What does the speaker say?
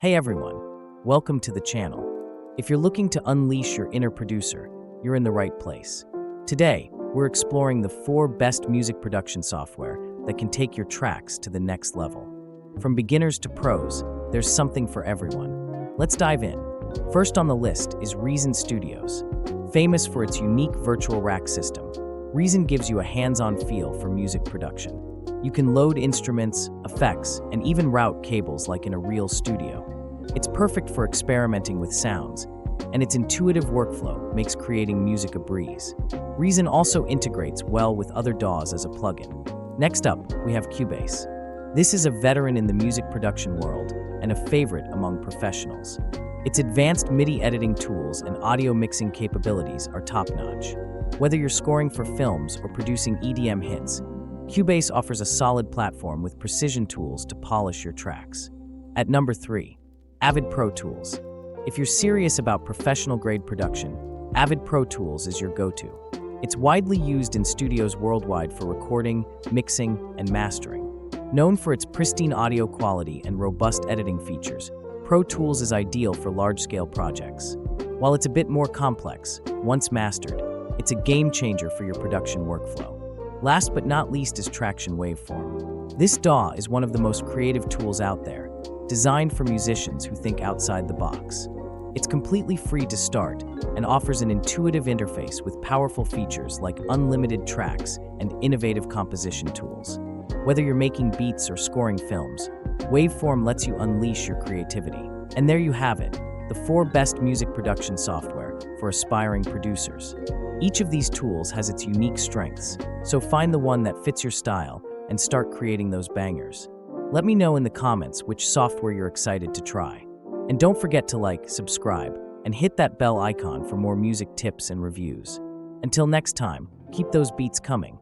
Hey everyone, welcome to the channel. If you're looking to unleash your inner producer, you're in the right place. Today, we're exploring the 4 best music production software that can take your tracks to the next level. From beginners to pros, there's something for everyone. Let's dive in. First on the list is Reason Studios. Famous for its unique virtual rack system, Reason gives you a hands-on feel for music production. You can load instruments, effects, and even route cables like in a real studio. It's perfect for experimenting with sounds, and its intuitive workflow makes creating music a breeze. Reason also integrates well with other DAWs as a plugin. Next up, we have Cubase. This is a veteran in the music production world and a favorite among professionals. Its advanced MIDI editing tools and audio mixing capabilities are top-notch. Whether you're scoring for films or producing EDM hits, Cubase offers a solid platform with precision tools to polish your tracks. At number 3, Avid Pro Tools. If you're serious about professional-grade production, Avid Pro Tools is your go-to. It's widely used in studios worldwide for recording, mixing, and mastering. Known for its pristine audio quality and robust editing features, Pro Tools is ideal for large-scale projects. While it's a bit more complex, once mastered, it's a game-changer for your production workflow. Last but not least is Traction Waveform. This DAW is one of the most creative tools out there, designed for musicians who think outside the box. It's completely free to start and offers an intuitive interface with powerful features like unlimited tracks and innovative composition tools. Whether you're making beats or scoring films, Waveform lets you unleash your creativity. And there you have it, the 4 best music production software for aspiring producers. Each of these tools has its unique strengths, so find the one that fits your style and start creating those bangers. Let me know in the comments which software you're excited to try. And don't forget to like, subscribe, and hit that bell icon for more music tips and reviews. Until next time, keep those beats coming.